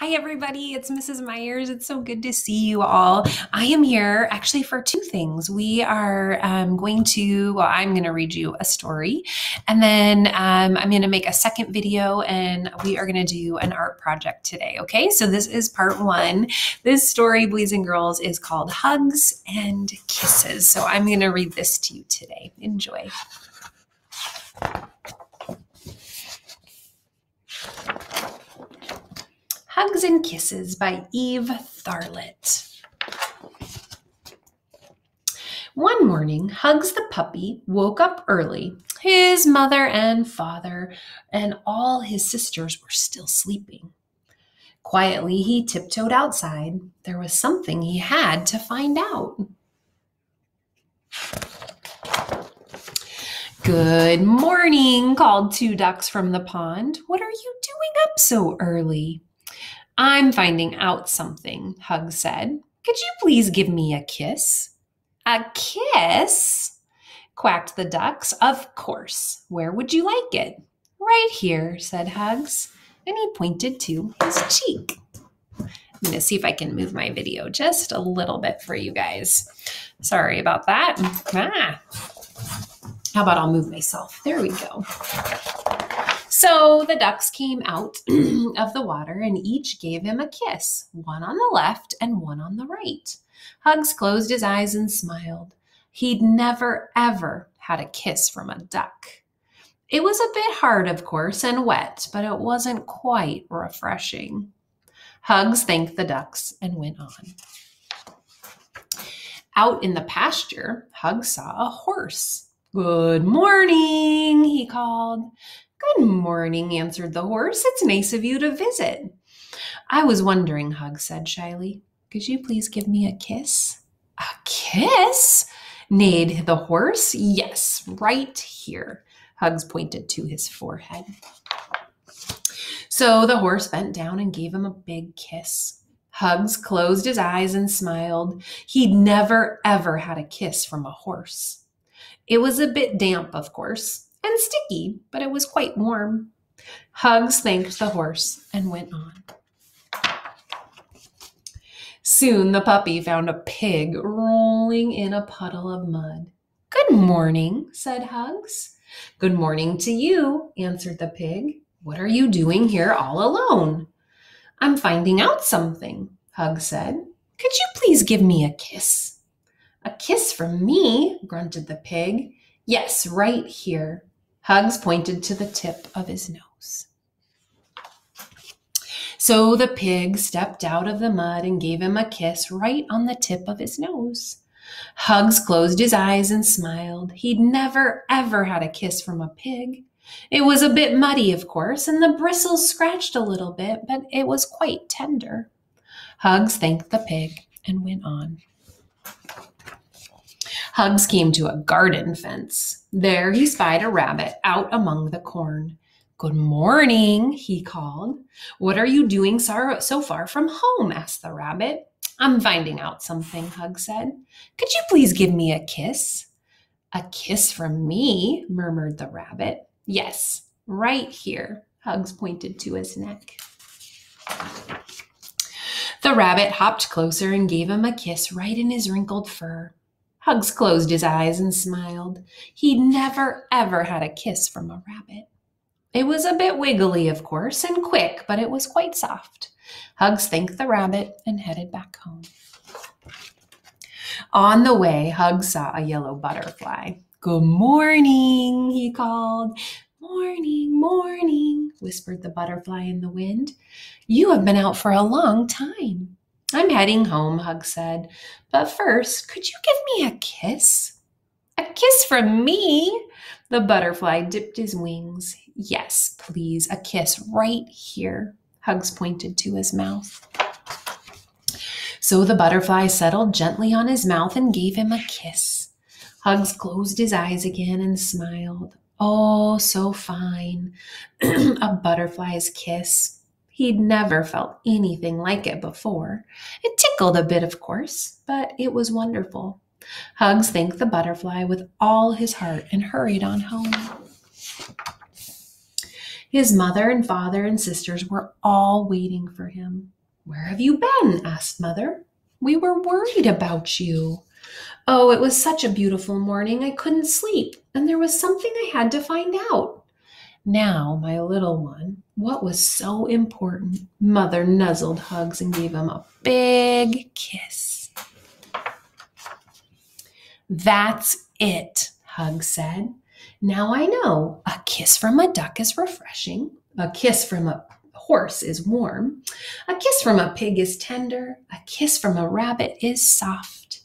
Hi, everybody. It's Mrs. Myers. It's so good to see you all. I am here actually for two things. We are I'm going to read you a story, and then I'm going to make a second video, and we are going to do an art project today. Okay, so this is part one. This story, boys and girls, is called Hugs and Kisses. So I'm going to read this to you today. Enjoy. Hugs and Kisses by Eve Tharlett. One morning, Hugs the puppy woke up early. His mother and father and all his sisters were still sleeping. Quietly, he tiptoed outside. There was something he had to find out. Good morning, called two ducks from the pond. What are you doing up so early? I'm finding out something, Hugs said. Could you please give me a kiss? A kiss? Quacked the ducks. Of course. Where would you like it? Right here, said Hugs, and he pointed to his cheek. I'm going to see if I can move my video just a little bit for you guys. Sorry about that. How about I'll move myself? There we go. So the ducks came out of the water and each gave him a kiss, one on the left and one on the right. Hugs closed his eyes and smiled. He'd never, ever had a kiss from a duck. It was a bit hard, of course, and wet, but it wasn't quite refreshing. Hugs thanked the ducks and went on. Out in the pasture, Hugs saw a horse. Good morning, he called. Good morning, answered the horse. It's nice of you to visit. I was wondering, Hugs said shyly. Could you please give me a kiss? A kiss? Neighed the horse. Yes, right here. Hugs pointed to his forehead. So the horse bent down and gave him a big kiss. Hugs closed his eyes and smiled. He'd never, ever had a kiss from a horse. It was a bit damp, of course, and sticky, but it was quite warm. Hugs thanked the horse and went on. Soon the puppy found a pig rolling in a puddle of mud. Good morning, said Hugs. Good morning to you, answered the pig. What are you doing here all alone? I'm finding out something, Hugs said. Could you please give me a kiss? A kiss from me, grunted the pig. Yes, right here. Hugs pointed to the tip of his nose. So the pig stepped out of the mud and gave him a kiss right on the tip of his nose. Hugs closed his eyes and smiled. He'd never, ever had a kiss from a pig. It was a bit muddy, of course, and the bristles scratched a little bit, but it was quite tender. Hugs thanked the pig and went on. Hugs came to a garden fence. There he spied a rabbit out among the corn. Good morning, he called. What are you doing so far from home? Asked the rabbit. I'm finding out something, Hugs said. Could you please give me a kiss? A kiss from me, murmured the rabbit. Yes, right here, Hugs pointed to his neck. The rabbit hopped closer and gave him a kiss right in his wrinkled fur. Hugs closed his eyes and smiled. He'd never, ever had a kiss from a rabbit. It was a bit wiggly, of course, and quick, but it was quite soft. Hugs thanked the rabbit and headed back home. On the way, Hugs saw a yellow butterfly. Good morning, he called. Morning, morning, whispered the butterfly in the wind. You have been out for a long time. I'm heading home, Hugs said. But first, could you give me a kiss? A kiss from me? The butterfly dipped his wings. Yes, please, a kiss right here. Hugs pointed to his mouth. So the butterfly settled gently on his mouth and gave him a kiss. Hugs closed his eyes again and smiled. Oh, so fine. A butterfly's kiss. He'd never felt anything like it before. It tickled a bit, of course, but it was wonderful. Hugs thanked the butterfly with all his heart and hurried on home. His mother and father and sisters were all waiting for him. "Where have you been?" asked Mother. "We were worried about you." "Oh, it was such a beautiful morning. I couldn't sleep, and there was something I had to find out." "Now, my little one, what was so important?" Mother nuzzled Hugs and gave him a big kiss. "That's it," Hugs said. "Now I know. A kiss from a duck is refreshing. A kiss from a horse is warm. A kiss from a pig is tender. A kiss from a rabbit is soft.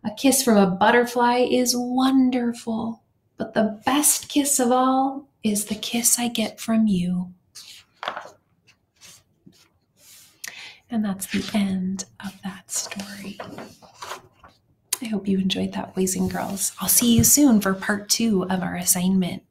A kiss from a butterfly is wonderful. But the best kiss of all is the kiss I get from you." And that's the end of that story. I hope you enjoyed that, boys and girls. I'll see you soon for part 2 of our assignment.